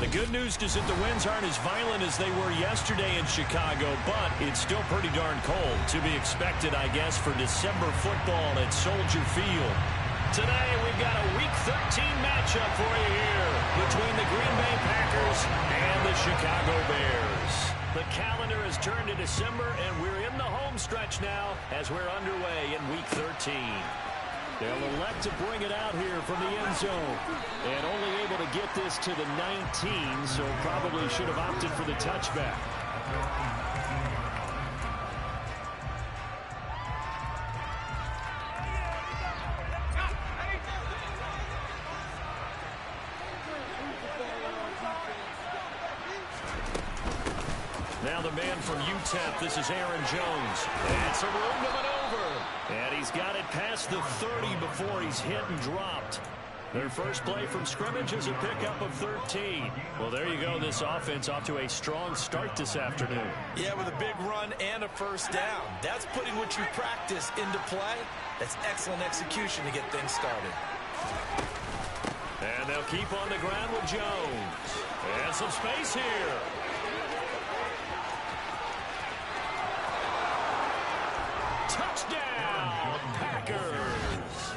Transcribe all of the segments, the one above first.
the good news is that the winds aren't as violent as they were yesterday in Chicago, but it's still pretty darn cold. To be expected, I guess, for December football at Soldier Field. Today, we've got a Week 13 matchup for you here between the Green Bay Packers and the Chicago Bears. The calendar has turned to December, and we're in the home stretch now as we're underway in Week 13. They'll elect to bring it out here from the end zone. And only able to get this to the 19, so probably should have opted for the touchback. Now the man from UTEP, this is Aaron Jones. It's a room to maneuver. And he's got it past the 30 before he's hit and dropped. Their first play from scrimmage is a pickup of 13. Well, there you go. This offense off to a strong start this afternoon. Yeah, with a big run and a first down. That's putting what you practice into play. That's excellent execution to get things started. And they'll keep on the ground with Jones. And some space here. Touchdown, Packers.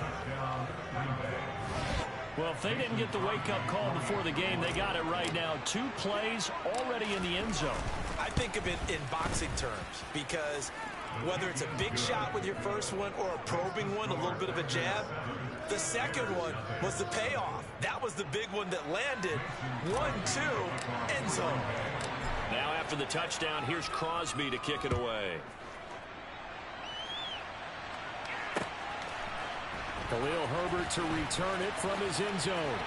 Well, if they didn't get the wake-up call before the game, they got it right now. 2 plays already in the end zone. I think of it in boxing terms because whether it's a big shot with your first one or a probing one, a little bit of a jab, the second one was the payoff. That was the big one that landed. 1-2, end zone. Now after the touchdown, here's Crosby to kick it away. Khalil Herbert to return it from his end zone.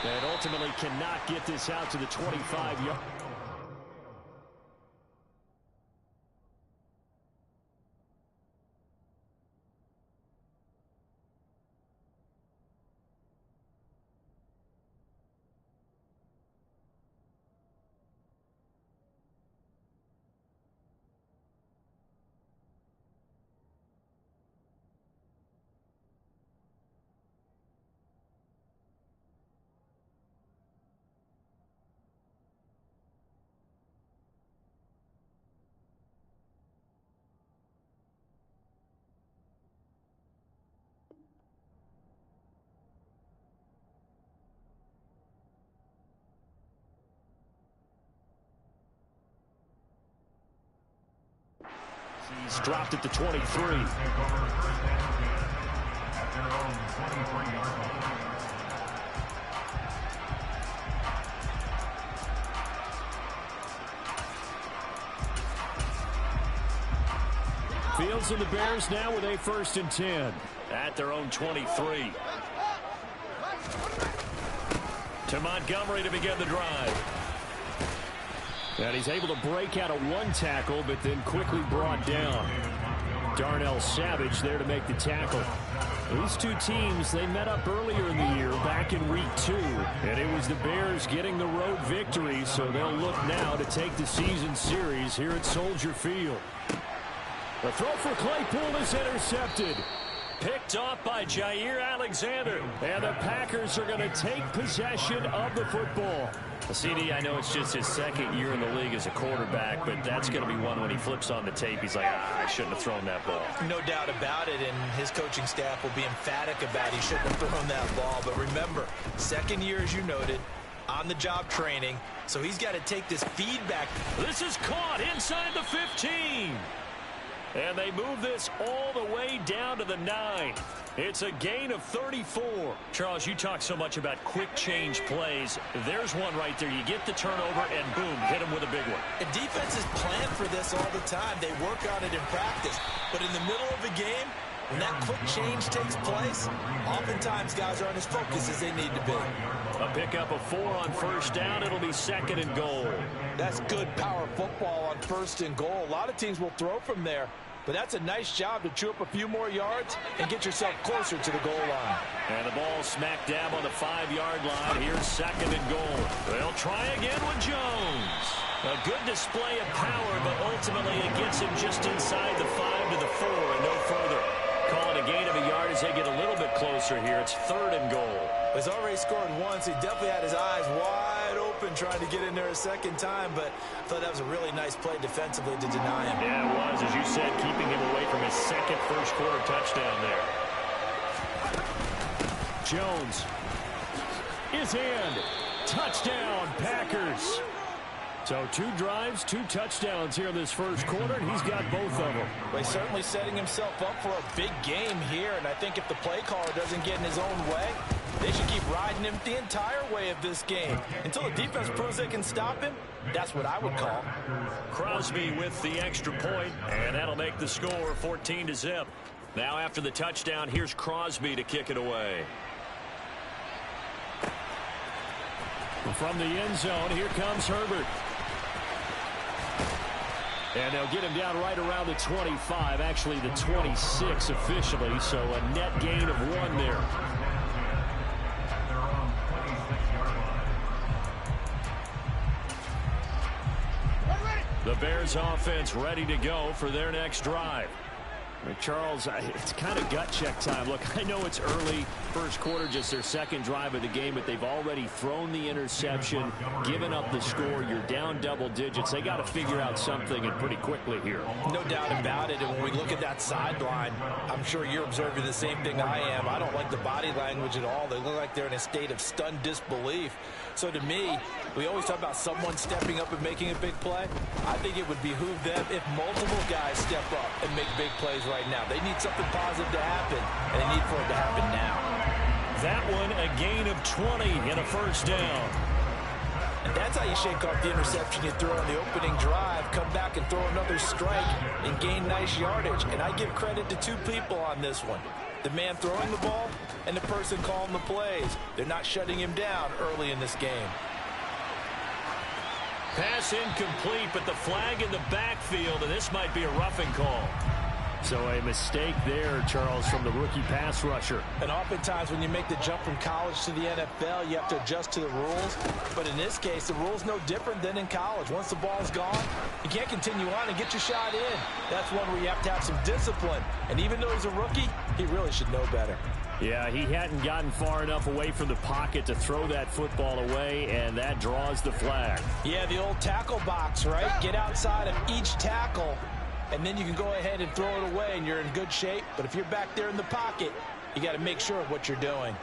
And ultimately cannot get this out to the 25-yard. He's dropped at the 23. Fields and the Bears now with a 1st and 10 at their own 23. To Montgomery to begin the drive. And he's able to break out of 1 tackle, but then quickly brought down. Darnell Savage there to make the tackle. These two teams, they met up earlier in the year, back in Week 2. And it was the Bears getting the road victory, so they'll look now to take the season series here at Soldier Field. The throw for Claypool is intercepted. Picked off by Jair Alexander. And the Packers are going to take possession of the football. CD, I know it's just his 2nd year in the league as a quarterback, but that's going to be one when he flips on the tape. He's like, I shouldn't have thrown that ball. No doubt about it, and his coaching staff will be emphatic about he shouldn't have thrown that ball. But remember, 2nd year, as you noted, on-the-job training, so he's got to take this feedback. This is caught inside the 15. And they move this all the way down to the 9. It's a gain of 34. Charles, you talk so much about quick change plays. There's one right there. You get the turnover, and boom, hit him with a big one. And defenses plan for this all the time. They work on it in practice. But in the middle of the game, when that quick change takes place, oftentimes guys aren't as focused as they need to be. A pickup of 4 on 1st down. It'll be 2nd and goal. That's good power football on 1st and goal. A lot of teams will throw from there. But that's a nice job to chew up a few more yards and get yourself closer to the goal line. And the ball smack dab on the 5-yard line. Here's 2nd and goal. They'll try again with Jones. A good display of power, but ultimately it gets him just inside the 5 to the 4 and no further. Call it a gain of a yard as they get a little bit closer here. It's 3rd and goal. He's already scored once. He definitely had his eyes wide wide open trying to get in there a second time, but I thought that was a really nice play defensively to deny him. Yeah, it was, as you said, keeping him away from his second first-quarter touchdown there. Jones is in. Touchdown, Packers. So 2 drives, 2 touchdowns here in this first quarter, and he's got both of them. Well, he's certainly setting himself up for a big game here, and I think if the play caller doesn't get in his own way, they should keep riding him the entire way of this game. Until the defense proves they can stop him, that's what I would call. Crosby with the extra point, and that'll make the score 14-0. Now after the touchdown, here's Crosby to kick it away. From the end zone, here comes Herbert. And they'll get him down right around the 25, actually the 26 officially, so a net gain of 1 there. The Bears offense ready to go for their next drive. Charles, it's kind of gut check time. Look, I know it's early, first quarter, just their second drive of the game, but they've already thrown the interception, given up the score. You're down double digits. They got to figure out something, and pretty quickly here. No doubt about it, and when we look at that sideline, I'm sure you're observing the same thing I am. I don't like the body language at all. They look like they're in a state of stunned disbelief. So to me, we always talk about someone stepping up and making a big play. I think it would behoove them if multiple guys step up and make big plays right now. They need something positive to happen, and they need for it to happen now. That one, a gain of 20 and a first down. And that's how you shake off the interception you throw on the opening drive, come back and throw another strike and gain nice yardage. And I give credit to 2 people on this one. The man throwing the ball and the person calling the plays. They're not shutting him down early in this game. Pass incomplete, but the flag in the backfield, and this might be a roughing call. So a mistake there, Charles, from the rookie pass rusher. And oftentimes when you make the jump from college to the NFL, you have to adjust to the rules. But in this case, the rule's no different than in college. Once the ball's gone, you can't continue on and get your shot in. That's one where you have to have some discipline. And even though he's a rookie, he really should know better. Yeah, he hadn't gotten far enough away from the pocket to throw that football away, and that draws the flag. Yeah, the old tackle box, right? Get outside of each tackle, and then you can go ahead and throw it away, and you're in good shape. But if you're back there in the pocket, you got to make sure of what you're doing.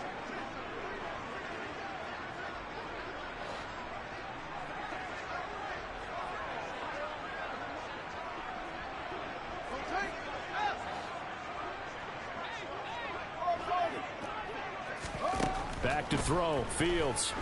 Back to throw, Fields.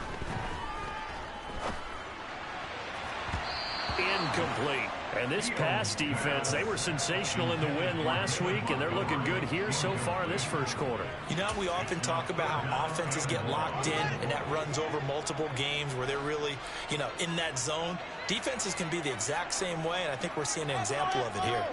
Incomplete. And this pass defense, they were sensational in the win last week, and they're looking good here so far in this first quarter. You know, we often talk about how offenses get locked in, and that runs over multiple games where they're really, you know, in that zone. Defenses can be the exact same way, and I think we're seeing an example of it here.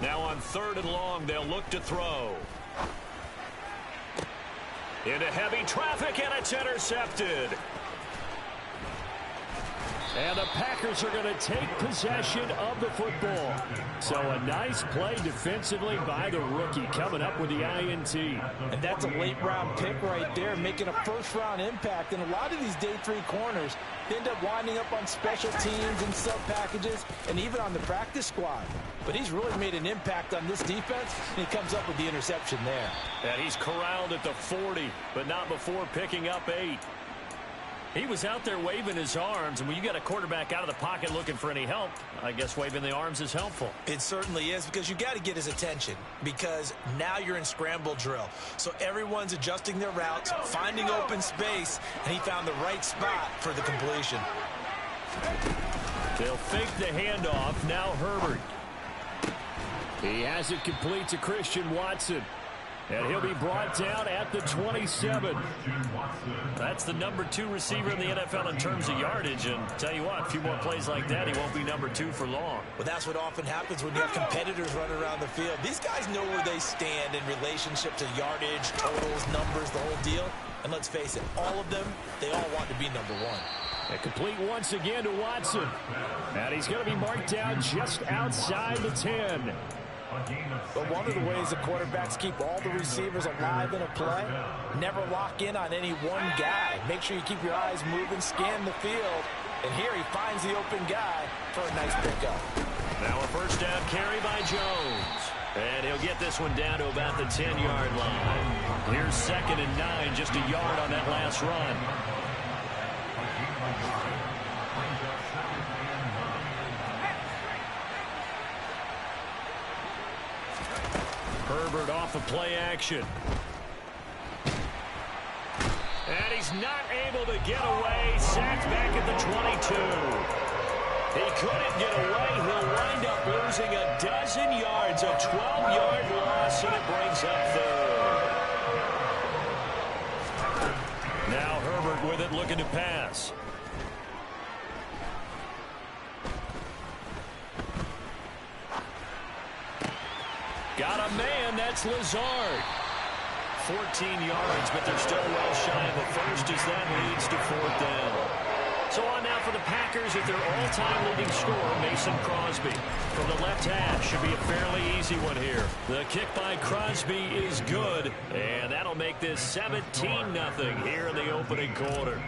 Now on 3rd and long, they'll look to throw. Into heavy traffic, and it's intercepted. And the Packers are going to take possession of the football. So a nice play defensively by the rookie, coming up with the INT. And that's a late-round pick right there, making a first-round impact. And a lot of these day 3 corners end up winding up on special teams and sub-packages and even on the practice squad. But he's really made an impact on this defense, and he comes up with the interception there. And he's corralled at the 40, but not before picking up 8. He was out there waving his arms, and when you got a quarterback out of the pocket looking for any help, I guess waving the arms is helpful. It certainly is, because you got to get his attention, because now you're in scramble drill. So everyone's adjusting their routes, finding open space, and he found the right spot for the completion. They'll fake the handoff. Now Herbert. He has it complete to Christian Watson. And he'll be brought down at the 27. That's the number 2 receiver in the NFL in terms of yardage. And tell you what, a few more plays like that, he won't be number 2 for long. Well, that's what often happens when you have competitors running around the field. These guys know where they stand in relationship to yardage, totals, numbers, the whole deal. And let's face it, all of them, they all want to be number 1. And complete once again to Watson. And he's going to be marked down just outside the 10. But one of the ways the quarterbacks keep all the receivers alive in a play, never lock in on any one guy. Make sure you keep your eyes moving, scan the field. And here he finds the open guy for a nice pickup. Now a first down carry by Jones. And he'll get this one down to about the 10-yard line. Here's 2nd and 9, just a yard on that last run. Herbert off of play action. And he's not able to get away. Sacked back at the 22. He couldn't get away. He'll wind up losing a dozen yards. A 12-yard loss, and it brings up 3rd. Now Herbert with it, looking to pass. Got a man, that's Lazard. 14 yards, but they're still well shy of the first as that leads to 4th down. So on now for the Packers at their all-time leading scorer, Mason Crosby. From the left half, should be a fairly easy one here. The kick by Crosby is good, and that'll make this 17-0 here in the opening quarter.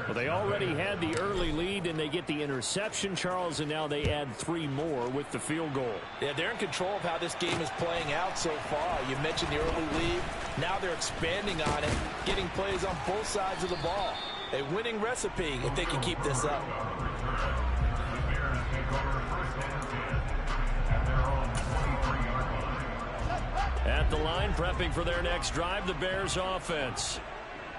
Well, they already had the early lead, and they get the interception, Charles, and now they add 3 more with the field goal. Yeah, they're in control of how this game is playing out so far. You mentioned the early lead. Now they're expanding on it, getting plays on both sides of the ball. A winning recipe if they can keep this up. At the line, prepping for their next drive, the Bears offense.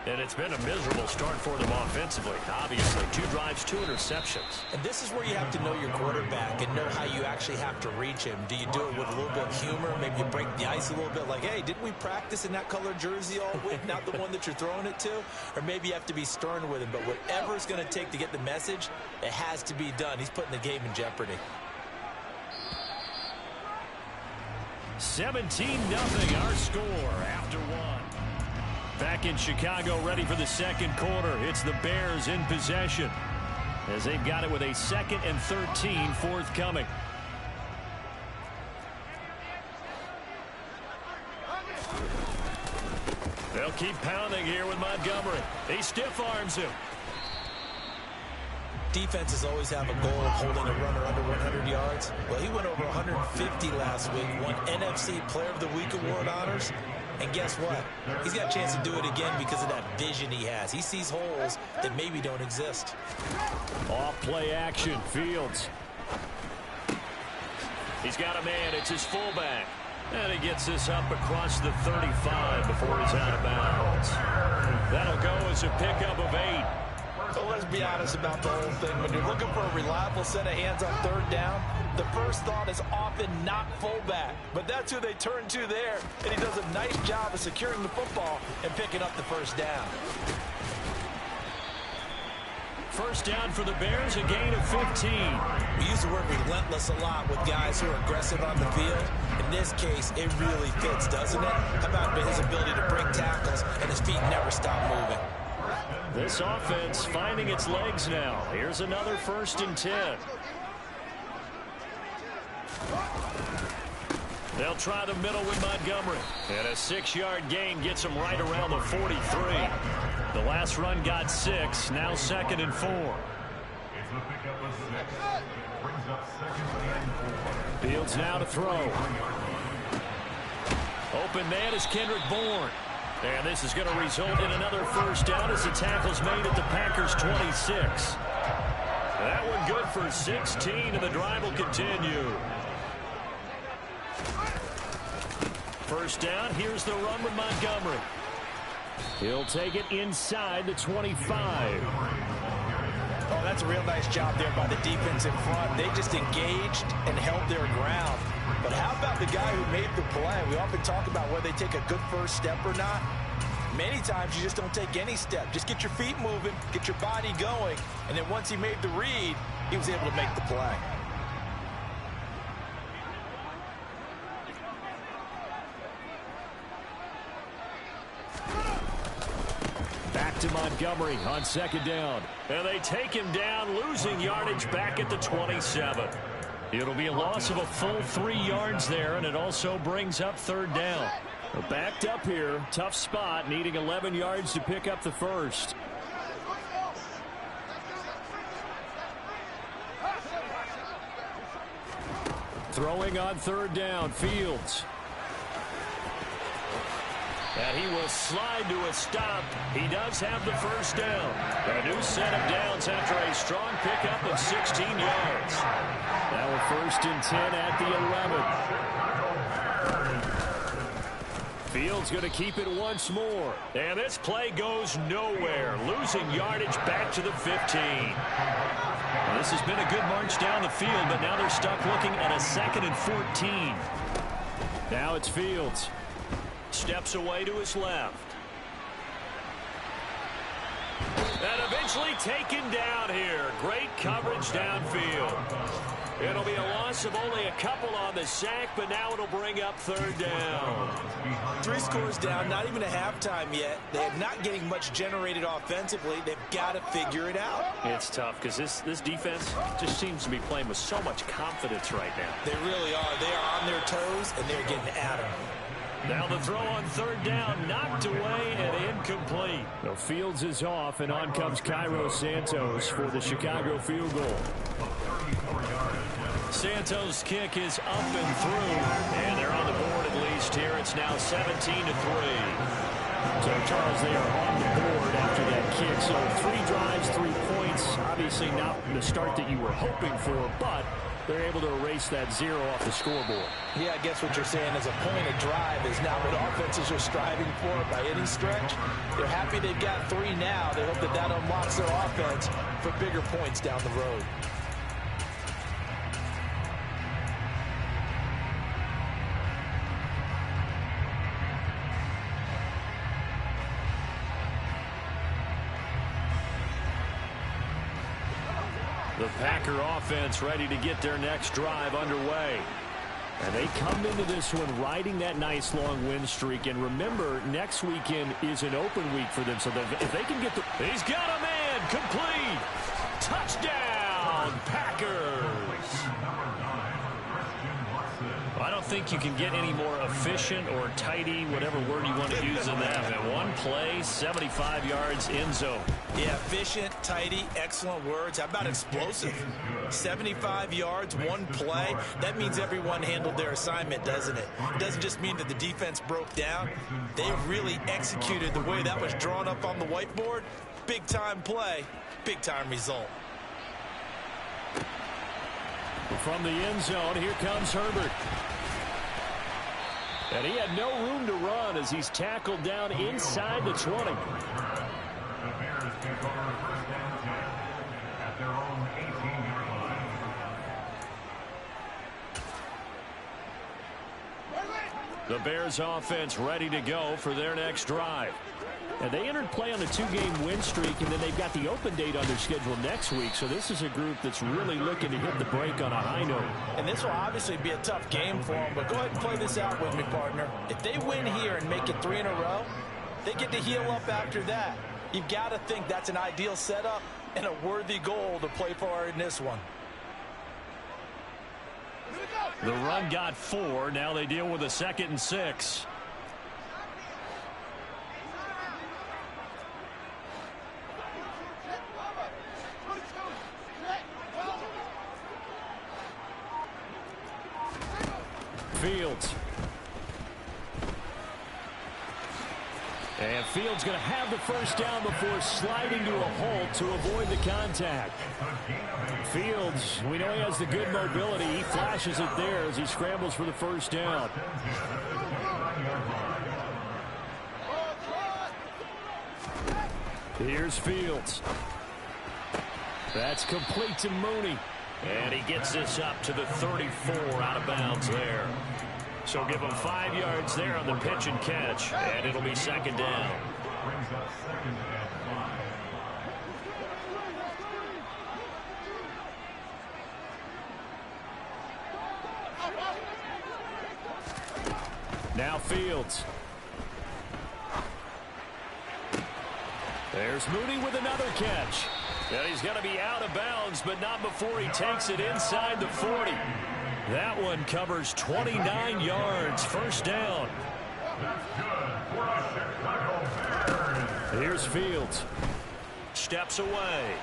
And it's been a miserable start for them offensively. Obviously, 2 drives, 2 interceptions. And this is where you have to know your quarterback and know how you actually have to reach him. Do you do it with a little bit of humor? Maybe you break the ice a little bit like, hey, didn't we practice in that color jersey all week, not the one that you're throwing it to? Or maybe you have to be stern with him. But whatever it's going to take to get the message, it has to be done. He's putting the game in jeopardy. 17-0 our score after 1. Back in Chicago, ready for the second quarter. It's the Bears in possession as they've got it with a 2nd and 13 forthcoming. They'll keep pounding here with Montgomery. He stiff arms him. Defenses always have a goal of holding a runner under 100 yards. Well, he went over 150 last week, won NFC Player of the Week award honors. And guess what? He's got a chance to do it again because of that vision he has. He sees holes that maybe don't exist. Off play action, Fields. He's got a man. It's his fullback. And he gets this up across the 35 before he's out of bounds. That'll go as a pickup of 8. So let's be honest about the whole thing. When you're looking for a reliable set of hands on 3rd down, the first thought is often not fullback. But that's who they turn to there. And he does a nice job of securing the football and picking up the first down. First down for the Bears, a gain of 15. We use the word relentless a lot with guys who are aggressive on the field. In this case, it really fits, doesn't it? How about his ability to break tackles and his feet never stop moving? This offense finding its legs now. Here's another 1st and 10. They'll try the middle with Montgomery. And a 6-yard gain gets him right around the 43. The last run got 6. Now 2nd and 4. Fields now to throw. Open man is Kendrick Bourne. And this is going to result in another first down as the tackle's made at the Packers' 26. That one good for 16, and the drive will continue. First down, here's the run with Montgomery. He'll take it inside the 25. Oh, that's a real nice job there by the defense in front. They just engaged and held their ground. But how about the guy who made the play? We often talk about whether they take a good first step or not. Many times you just don't take any step. Just get your feet moving, get your body going, and then once he made the read, he was able to make the play. Back to Montgomery on 2nd down. And they take him down, losing yardage back at the 27. It'll be a loss of a full 3 yards there, and it also brings up third down. Well, backed up here, tough spot, needing 11 yards to pick up the first. Throwing on third down, Fields. And he will slide to a stop. He does have the first down. A new set of downs after a strong pickup of 16 yards. Now a 1st and 10 at the 11. Fields going to keep it once more. And this play goes nowhere. Losing yardage back to the 15. Well, this has been a good march down the field, but now they're stuck looking at a 2nd and 14. Now it's Fields. Steps away to his left. And eventually taken down here. Great coverage downfield. It'll be a loss of only a couple on the sack, but now it'll bring up third down. 3 scores down, not even a halftime yet. They're not getting much generated offensively. They've got to figure it out. It's tough because this defense just seems to be playing with so much confidence right now. They really are. They are on their toes, and they're getting at them. Now the throw on third down, knocked away and incomplete. The Fields is off, and on comes Cairo Santos for the Chicago field goal. Santos' kick is up and through, and they're on the board at least here. It's now 17-3. So, Charles, they are on the board after that kick. So 3 drives, 3 points. Obviously not the start that you were hoping for, but they're able to erase that 0 off the scoreboard. Yeah, I guess what you're saying is a point of drive is not what offenses are striving for by any stretch. They're happy they've got 3 now. They hope that that unlocks their offense for bigger points down the road. The Packer offense ready to get their next drive underway. And they come into this one riding that nice long win streak. And remember, next weekend is an open week for them. So if they can get the... He's got a man complete. Touchdown, Packers. I don't think you can get any more efficient or tidy, whatever word you want to use in that. And one play, 75 yards in zone. Yeah, efficient, tidy, excellent words. How about explosive? 75 yards, one play. That means everyone handled their assignment, doesn't it? It doesn't just mean that the defense broke down. They really executed the way that was drawn up on the whiteboard. Big-time play, big-time result. From the end zone, here comes Herbert. And he had no room to run as he's tackled down inside the 20. The Bears take over first down 10 at their own 18-yard line. The Bears offense ready to go for their next drive. And they entered play on a 2-game win streak, and then they've got the open date on their schedule next week. So this is a group that's really looking to hit the break on a high note. And this will obviously be a tough game for them, but go ahead and play this out with me, partner. If they win here and make it 3 in a row, they get to heal up after that. You've got to think that's an ideal setup and a worthy goal to play for in this one. The run got 4. Now they deal with a 2nd and 6. Fields. And Fields going to have the first down before sliding to a halt to avoid the contact. Fields, we know he has the good mobility. He flashes it there as he scrambles for the first down. Here's Fields. That's complete to Mooney. And he gets this up to the 34 out of bounds there. So give him 5 yards there on the pitch and catch, and it'll be 2nd down. Now Fields. There's Mooney with another catch. And he's going to be out of bounds, but not before he takes it inside the 40. That one covers 29 yards, first down. Here's Fields. Steps away.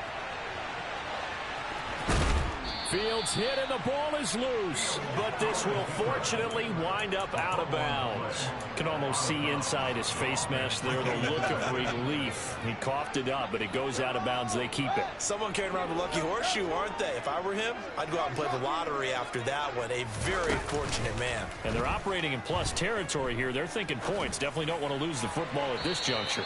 Fields hit and the ball is loose, but this will fortunately wind up out of bounds. Can almost see inside his face mask there the look of relief. He coughed it up, but it goes out of bounds. They keep it. Someone carrying around the lucky horseshoe, aren't they? If I were him, I'd go out and play the lottery after that one. A very fortunate man. And they're operating in plus territory here. They're thinking points. Definitely don't want to lose the football at this juncture.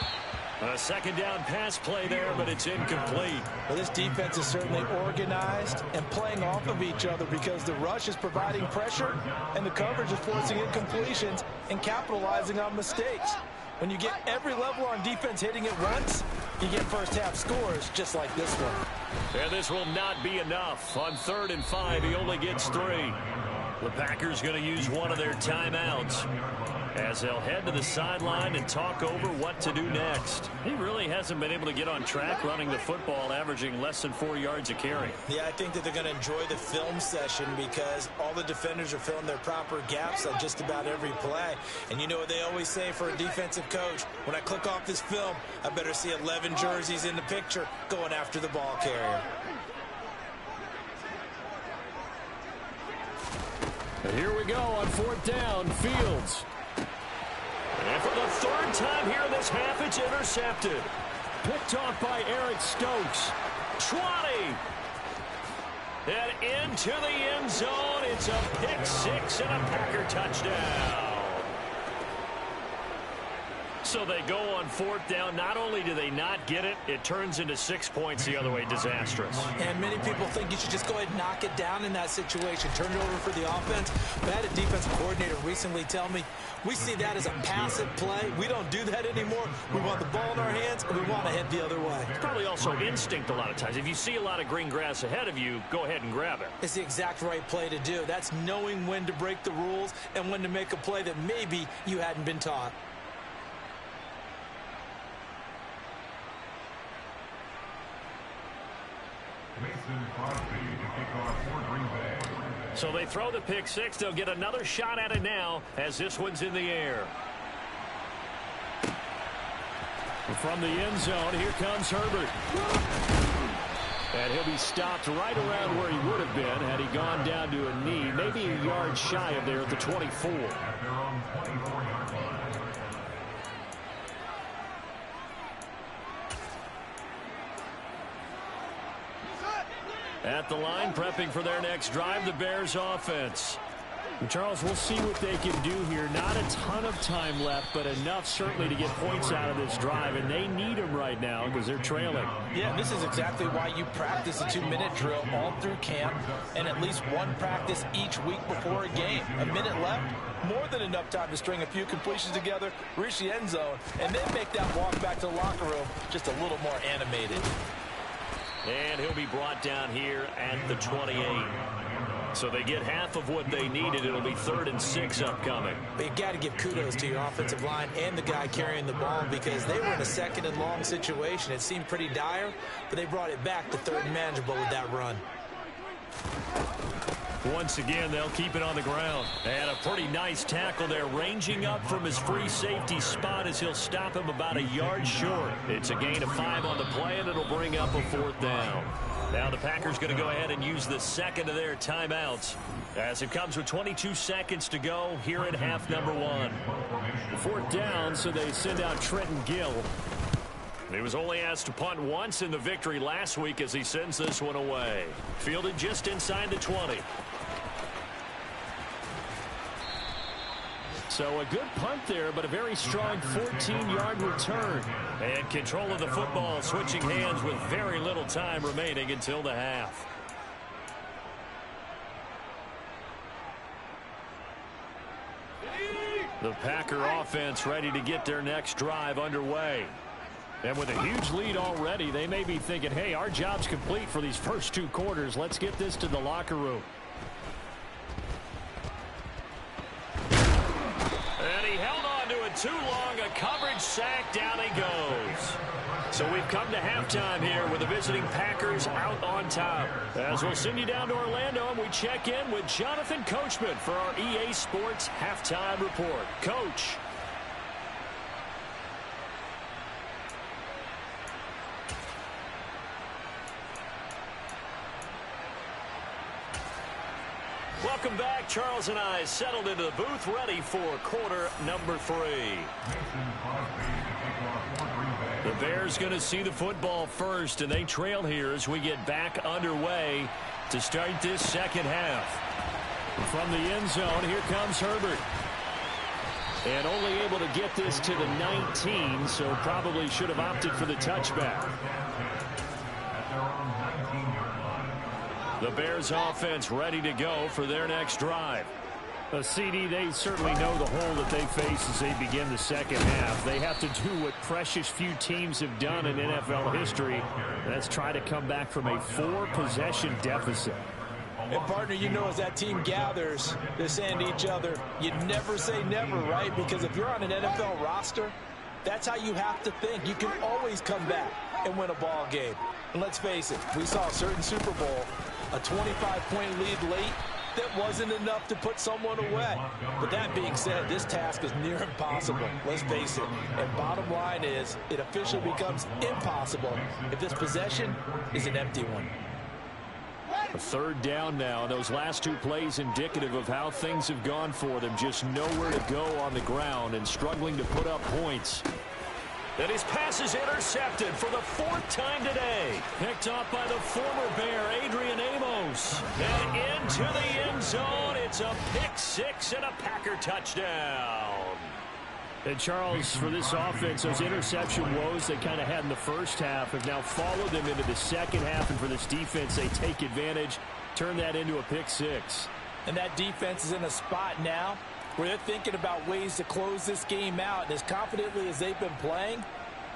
A second down pass play there, but it's incomplete. Well, this defense is certainly organized and playing off of each other because the rush is providing pressure and the coverage is forcing incompletions and capitalizing on mistakes. When you get every level on defense hitting at once, you get first half scores just like this one. And this will not be enough. On 3rd and 5, he only gets 3. The Packers going to use one of their timeouts as they'll head to the sideline and talk over what to do next. He really hasn't been able to get on track running the football, averaging less than 4 yards a carry. Yeah, I think that they're going to enjoy the film session because all the defenders are filling their proper gaps on just about every play. And you know what they always say for a defensive coach? When I click off this film, I better see 11 jerseys in the picture going after the ball carrier. And here we go on 4th down, Fields. And for the 3rd time here in this half, it's intercepted. Picked off by Eric Stokes. 20. And into the end zone. It's a pick 6 and a Packer touchdown. So they go on 4th down. Not only do they not get it, it turns into 6 points the other way. Disastrous. And many people think you should just go ahead and knock it down in that situation. Turn it over for the offense. But I had a defensive coordinator recently tell me, we see that as a passive play. We don't do that anymore. We want the ball in our hands, and we want to head the other way. It's probably also instinct a lot of times. If you see a lot of green grass ahead of you, go ahead and grab it. It's the exact right play to do. That's knowing when to break the rules and when to make a play that maybe you hadn't been taught. So they throw the pick 6. They'll get another shot at it now as this one's in the air. From the end zone, here comes Herbert. And he'll be stopped right around where he would have been had he gone down to a knee, maybe a yard shy of there at the 24. At the line, prepping for their next drive, the Bears offense. And Charles, we'll see what they can do here. Not a ton of time left, but enough certainly to get points out of this drive, and they need them right now because they're trailing. Yeah, this is exactly why you practice a 2-minute drill all through camp and at least one practice each week before a game. A minute left, more than enough time to string a few completions together, reach the end zone, and then make that walk back to the locker room just a little more animated. And he'll be brought down here at the 28. So they get half of what they needed. It'll be 3rd and 6 upcoming. But you got to give kudos to your offensive line and the guy carrying the ball because they were in a 2nd and long situation. It seemed pretty dire, but they brought it back to 3rd and manageable with that run. Once again, they'll keep it on the ground. And a pretty nice tackle there, ranging up from his free safety spot as he'll stop him about a yard short. It's a gain of 5 on the play, and it'll bring up a 4th down. Now the Packers going to go ahead and use the 2nd of their timeouts as it comes with 22 seconds to go here in half number 1. 4th down, so they send out Trenton Gill. He was only asked to punt once in the victory last week as he sends this one away. Fielded just inside the 20. So a good punt there, but a very strong 14-yard return. And control of the football switching hands with very little time remaining until the half. The Packer offense ready to get their next drive underway. And with a huge lead already, they may be thinking, hey, our job's complete for these first 2 quarters. Let's get this to the locker room. And he held on to it too long. A coverage sack. Down he goes. So we've come to halftime here with the visiting Packers out on top. As we'll send you down to Orlando, and we check in with Jonathan Coachman for our EA Sports Halftime Report. Coach. Welcome back. Charles and I settled into the booth, ready for quarter number 3. The Bears going to see the football first, and they trail here as we get back underway to start this second half. From the end zone, here comes Herbert. And only able to get this to the 19, so probably should have opted for the touchback. The Bears offense ready to go for their next drive. CD, they certainly know the hole that they face as they begin the second half. They have to do what precious few teams have done in NFL history. That's try to come back from a 4-possession deficit. And, partner, you know, as that team gathers, they're saying to each other, you never say never, right? Because if you're on an NFL roster, that's how you have to think. You can always come back and win a ball game. And let's face it, we saw a certain Super Bowl, a 25-point lead late, that wasn't enough to put someone away. But that being said, this task is near impossible. Let's face it. And bottom line is, it officially becomes impossible if this possession is an empty one. A third down now. Those last 2 plays indicative of how things have gone for them. Just nowhere to go on the ground and struggling to put up points. And his pass is intercepted for the 4th time today. Picked off by the former Bear, Adrian Amos. And into the end zone. It's a pick 6 and a Packer touchdown. And Charles, for this offense, those interception woes they kind of had in the first half have now followed them into the second half. And for this defense, they take advantage, turn that into a pick 6. And that defense is in a spot now where they're thinking about ways to close this game out. And as confidently as they've been playing,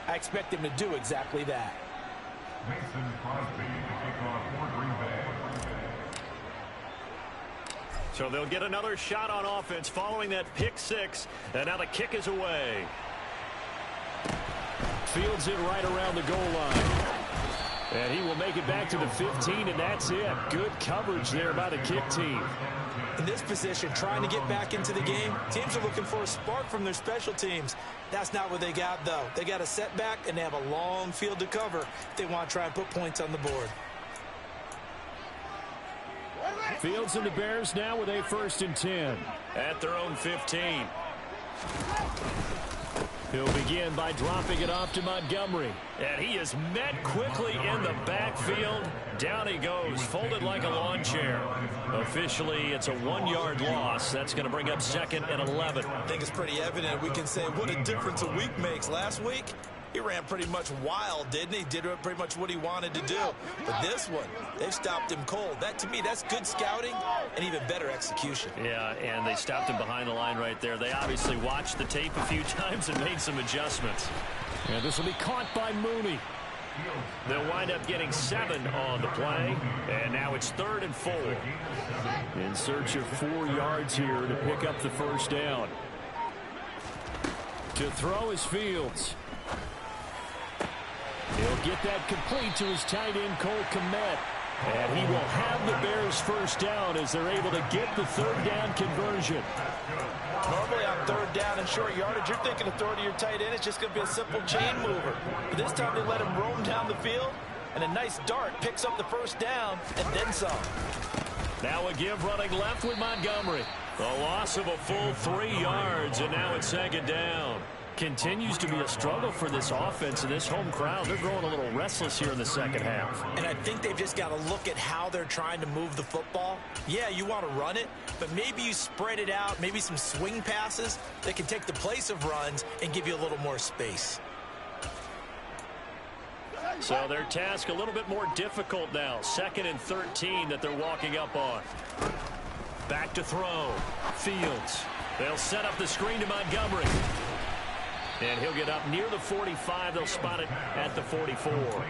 I expect them to do exactly that. Mason Crosby to kick off for Green Bay. So they'll get another shot on offense following that pick 6. And now the kick is away. Fields it right around the goal line. And he will make it back to the 15, and that's it. Good coverage there by the kick team. In this position, trying to get back into the game, teams are looking for a spark from their special teams. That's not what they got, though. They got a setback, and they have a long field to cover if they want to try and put points on the board. Fields and the Bears now with a 1st and 10 at their own 15. He'll begin by dropping it off to Montgomery. And he is met quickly in the backfield. Down he goes, folded like a lawn chair. Officially, it's a 1-yard loss. That's going to bring up 2nd and 11. I think it's pretty evident. We can say what a difference a week makes. Last week, he ran pretty much wild, didn't he? Did pretty much what he wanted to do. But this one, they've stopped him cold. That, to me, that's good scouting and even better execution. Yeah, and they stopped him behind the line right there. They obviously watched the tape a few times and made some adjustments. And this will be caught by Mooney. They'll wind up getting 7 on the play. And now it's 3rd and 4. In search of 4 yards here to pick up the 1st down. To throw is Fields. He'll get that complete to his tight end, Cole Kmet. And he will have the Bears' 1st down as they're able to get the 3rd down conversion. Normally on 3rd down and short yardage, you're thinking of throwing to your tight end. It's just going to be a simple chain mover. But this time they let him roam down the field, and a nice dart picks up the 1st down and then some. Now a give running left with Montgomery. The loss of a full 3 yards, and now it's 2nd down. Continues to be a struggle for this offense and this home crowd. They're growing a little restless here in the second half. And I think they've just got to look at how they're trying to move the football. Yeah, you want to run it, but maybe you spread it out, maybe some swing passes that can take the place of runs and give you a little more space. So their task a little bit more difficult now. 2nd and 13 that they're walking up on. Back to throw. Fields. They'll set up the screen to Montgomery. And he'll get up near the 45. They'll spot it at the 44.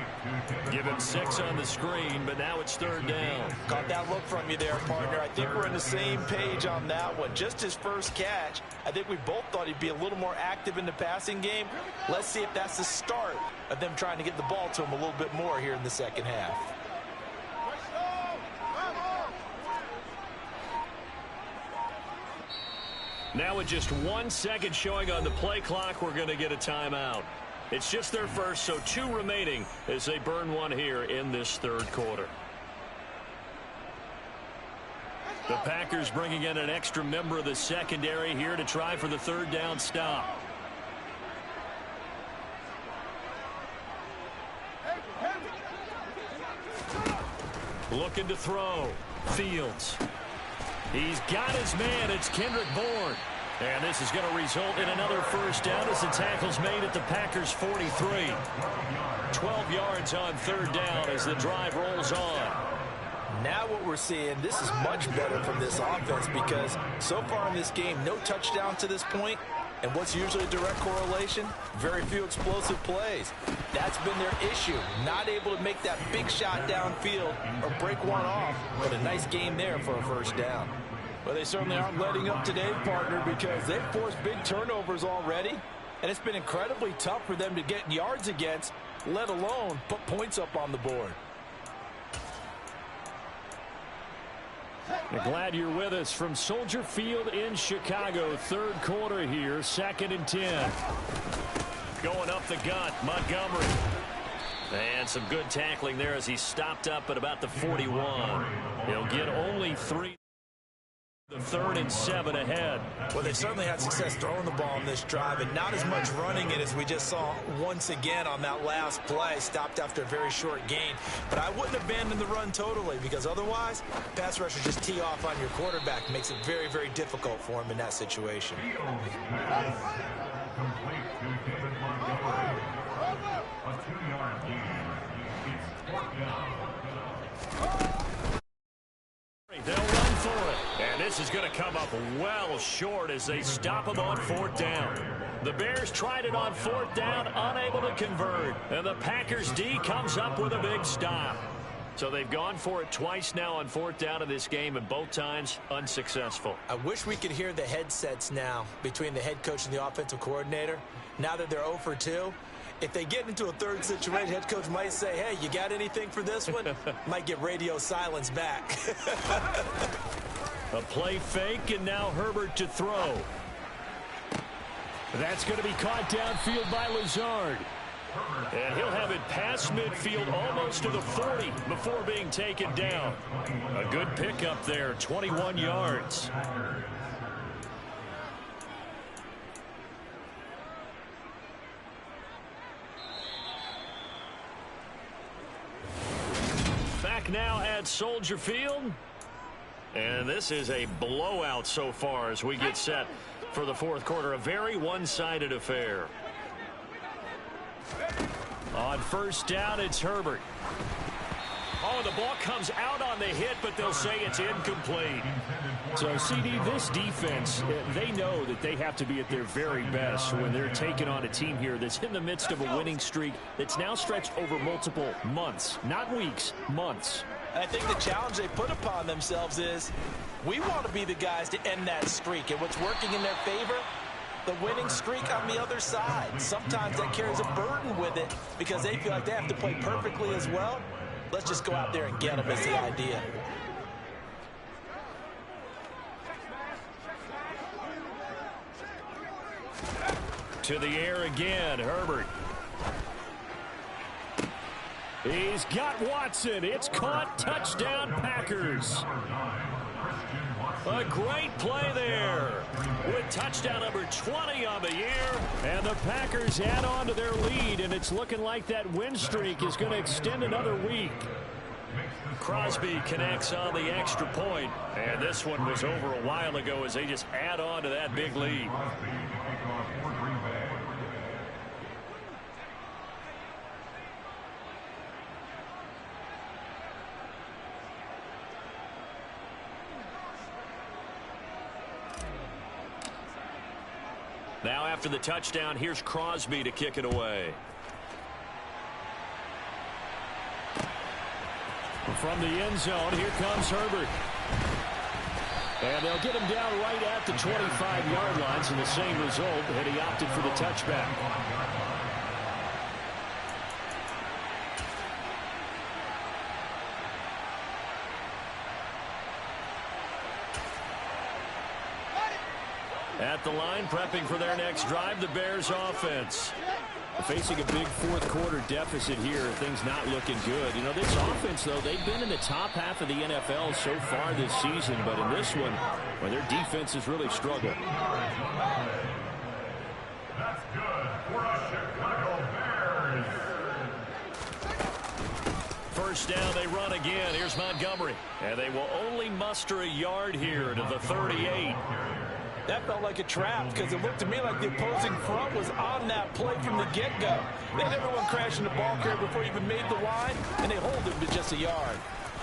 Give him 6 on the screen, but now it's 3rd down. Caught that look from you there, partner. I think we're on the same page on that one. Just his first catch, I think we both thought he'd be a little more active in the passing game. Let's see if that's the start of them trying to get the ball to him a little bit more here in the second half. Now with just 1 second showing on the play clock, we're going to get a timeout. It's just their first, so 2 remaining as they burn 1 here in this 3rd quarter. The Packers bringing in an extra member of the secondary here to try for the 3rd down stop. Looking to throw. Fields. He's got his man. It's Kendrick Bourne. And this is going to result in another 1st down as the tackle's made at the Packers' 43. 12 yards on 3rd down as the drive rolls on. Now what we're seeing, this is much better from this offense because so far in this game, no touchdown to this point. And what's usually a direct correlation? Very few explosive plays. That's been their issue. Not able to make that big shot downfield or break one off. But a nice game there for a 1st down. Well, they certainly aren't letting up today, partner, because they've forced big turnovers already. And it's been incredibly tough for them to get yards against, let alone put points up on the board. Glad you're with us from Soldier Field in Chicago. 3rd quarter here, 2nd and 10. Going up the gut, Montgomery. And some good tackling there as he stopped up at about the 41. He'll get only 3. The 3rd and 7 ahead. Well, they certainly had success throwing the ball in this drive and not as much running it as we just saw once again on that last play. Stopped after a very short gain. But I wouldn't abandon the run totally because otherwise, pass rushers just tee off on your quarterback. Makes it very, very difficult for him in that situation. Complete to David Montgomery. A 2-yard gain. It's 4th down. They'll run for it. And this is going to come up well short as they stop him on 4th down. The Bears tried it on 4th down, unable to convert. And the Packers D comes up with a big stop. So they've gone for it twice now on 4th down in this game, and both times unsuccessful. I wish we could hear the headsets now between the head coach and the offensive coordinator. Now that they're 0 for 2. If they get into a 3rd situation, head coach might say, hey, you got anything for this one? Might get radio silence back. A play fake, and now Herbert to throw. That's going to be caught downfield by Lazard. And he'll have it past midfield almost to the 40 before being taken down. A good pickup there, 21 yards. Back now at Soldier Field. And this is a blowout so far as we get set for the 4th quarter. A very one-sided affair. On 1st down, it's Herbert. Oh, the ball comes out on the hit, but they'll say it's incomplete. So, CD, this defense, they know that they have to be at their very best when they're taking on a team here that's in the midst of a winning streak that's now stretched over multiple months, not weeks, months. I think the challenge they put upon themselves is we want to be the guys to end that streak. And what's working in their favor? The winning streak on the other side. Sometimes that carries a burden with it because they feel like they have to play perfectly as well. Let's just go out there and get them is the idea. To the air again, Herbert. He's got Watson. It's caught. Touchdown, Packers. A great play there with touchdown number 20 on the year. And the Packers add on to their lead, and it's looking like that win streak is going to extend another week. Crosby connects on the extra point, and this one was over a while ago as they just add on to that big lead. Now after the touchdown, here's Crosby to kick it away. From the end zone, here comes Herbert. And they'll get him down right at the 25-yard lines, and the same result, and he opted for the touchback. At the line, prepping for their next drive, the Bears offense. Facing a big fourth-quarter deficit here, things not looking good. You know, this offense, though, they've been in the top half of the NFL so far this season, but in this one, well, their defense has really struggled. That's good for the Chicago Bears. First down, they run again. Here's Montgomery. And they will only muster a yard here to the 38. That felt like a trap because it looked to me like the opposing front was on that play from the get-go. They had everyone crashing the ball carrier before he even made the line, and they hold him to just a yard.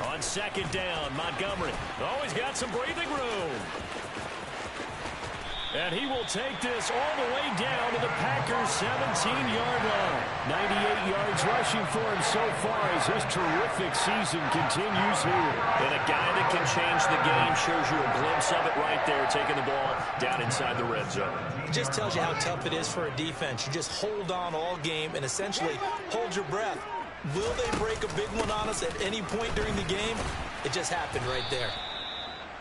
On second down, Montgomery. Always got some breathing room. And he will take this all the way down to the Packers' 17-yard line. 98 yards rushing for him so far as his terrific season continues here. And a guy that can change the game, shows you a glimpse of it right there, taking the ball down inside the red zone. It just tells you how tough it is for a defense. You just hold on all game and essentially hold your breath. Will they break a big one on us at any point during the game? It just happened right there.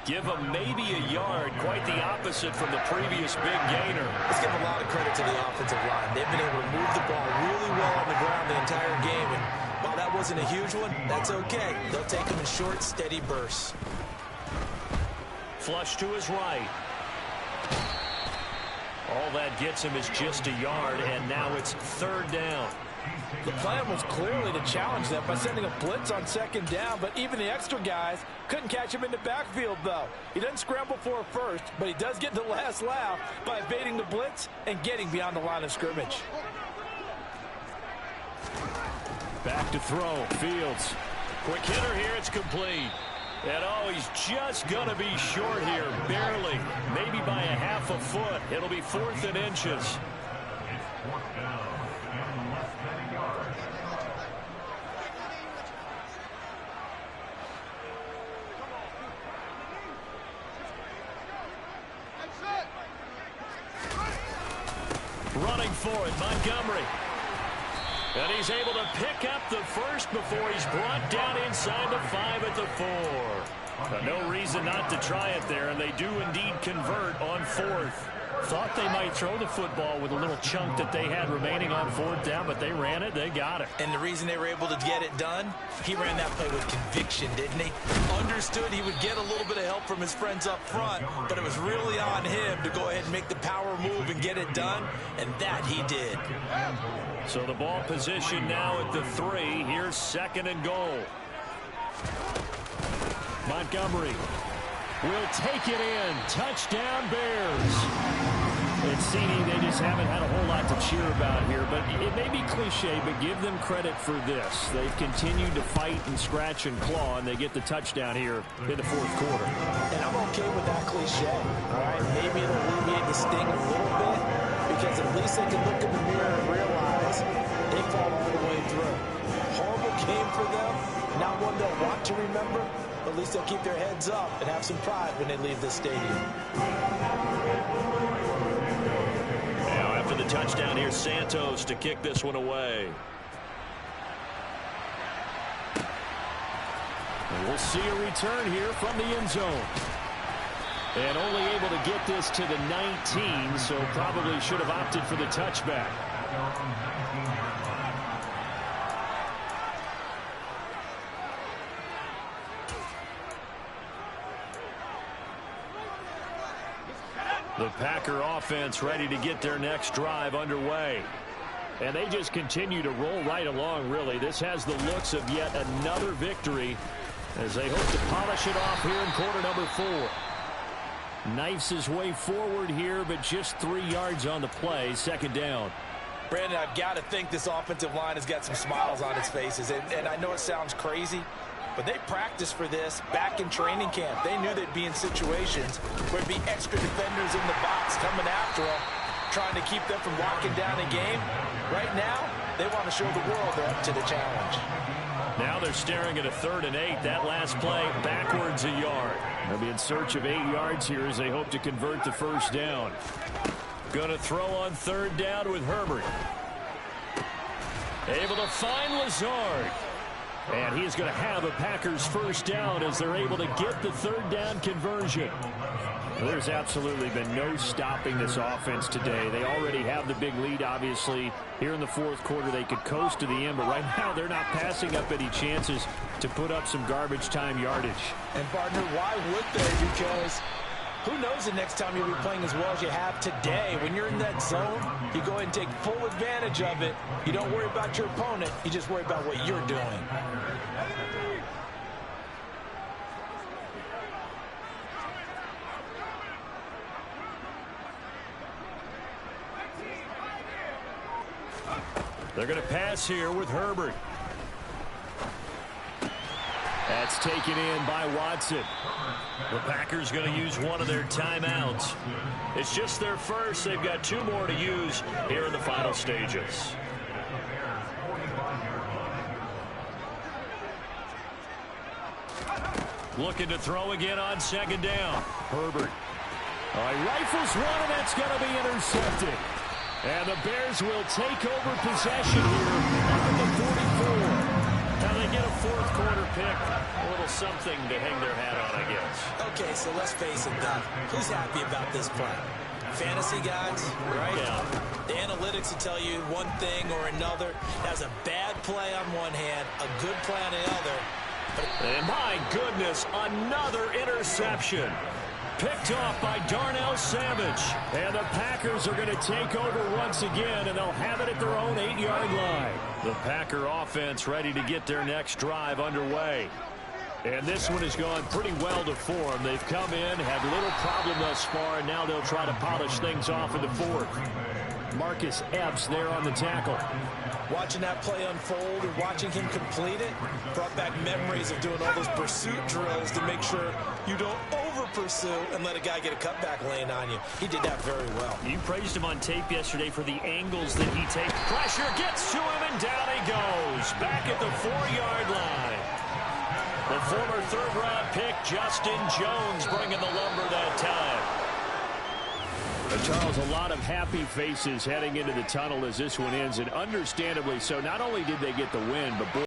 Give them maybe a yard, quite the opposite from the previous big gainer. Let's give a lot of credit to the offensive line. They've been able to move the ball really well on the ground the entire game, and while that wasn't a huge one, that's okay. They'll take them in short, steady bursts. Flush to his right. All that gets him is just a yard, and now it's third down. The plan was clearly to challenge them by sending a blitz on second down, but even the extra guys couldn't catch him in the backfield, though. He doesn't scramble for a first, but he does get the last laugh by evading the blitz and getting beyond the line of scrimmage. Back to throw. Fields. Quick hitter here. It's complete. And, oh, he's just going to be short here. Barely. Maybe by a half a foot. It'll be 4th and inches. It's 4th down and less than a yard. Running for it, Montgomery. And he's able to pick up the first before he's brought down inside the 5 at the 4. No reason not to try it there, and they do indeed convert on 4th. Thought they might throw the football with a little chunk that they had remaining on 4th down, but they ran it, they got it. And the reason they were able to get it done, he ran that play with conviction, didn't he? Understood he would get a little bit of help from his friends up front, but it was really on him to go ahead and make the power move and get it done, and that he did. So the ball position now at the 3. Here's 2nd and goal. Montgomery will take it in. Touchdown, Bears. It's seeming they just haven't had a whole lot to cheer about here, but it may be cliche, but give them credit for this. They've continued to fight and scratch and claw, and they get the touchdown here in the 4th quarter. And I'm okay with that cliche, all right? Maybe it'll alleviate the sting a little bit, because at least they can look in the mirror and realize they fought all the way through. Horrible game for them, not one they'll want to remember, but at least they'll keep their heads up and have some pride when they leave the stadium. Now after the touchdown, here's Santos to kick this one away. And we'll see a return here from the end zone. And only able to get this to the 19, so probably should have opted for the touchback. The Packer offense ready to get their next drive underway. And they just continue to roll right along, really. This has the looks of yet another victory as they hope to polish it off here in quarter number 4. Knifes his way forward here, but just 3 yards on the play. 2nd down. Brandon, I've got to think this offensive line has got some smiles on its faces. And I know it sounds crazy, but they practiced for this back in training camp. They knew they'd be in situations where there'd be extra defenders in the box coming after them. trying to keep them from locking down a game. Right now, they want to show the world they're up to the challenge. Now they're staring at a 3rd and 8. That last play, backwards a yard. They'll be in search of 8 yards here as they hope to convert the first down. Going to throw on 3rd down with Herbert. Able to find Lazard. And he's going to have a Packers first down as they're able to get the 3rd down conversion. There's absolutely been no stopping this offense today. They already have the big lead, obviously. Here in the 4th quarter, they could coast to the end, but right now they're not passing up any chances to put up some garbage time yardage. And, partner, why would they? Because who knows the next time you'll be playing as well as you have today. When you're in that zone, you go ahead and take full advantage of it. You don't worry about your opponent. You just worry about what you're doing. They're going to pass here with Herbert. That's taken in by Watson. The Packers going to use one of their timeouts. It's just their first. They've got 2 more to use here in the final stages. Looking to throw again on 2nd down. Herbert. All right, rifles one, and that's going to be intercepted. And the Bears will take over possession here at the 44. Now they get a 4th quarter pick. A little something to hang their hat on, I guess. Okay, so let's face it, Doug. Who's happy about this play? Fantasy guys, right? Yeah. The analytics will tell you one thing or another. That's a bad play on one hand, a good play on the other. And my goodness, another interception. Picked off by Darnell Savage. And the Packers are going to take over once again, and they'll have it at their own 8-yard line. The Packer offense ready to get their next drive underway. And this one has gone pretty well to form. They've come in, had little problem thus far, and now they'll try to polish things off in the 4th. Marcus Epps there on the tackle. Watching that play unfold and watching him complete it brought back memories of doing all those pursuit drills to make sure you don't over-pursue and let a guy get a cutback lane on you. He did that very well. You praised him on tape yesterday for the angles that he takes. Pressure gets to him, and down he goes. Back at the 4-yard line. The former 3rd-round pick, Justin Jones, bringing the lumber that time. Charles, a lot of happy faces heading into the tunnel as this one ends, and understandably so. Not only did they get the win, but boy,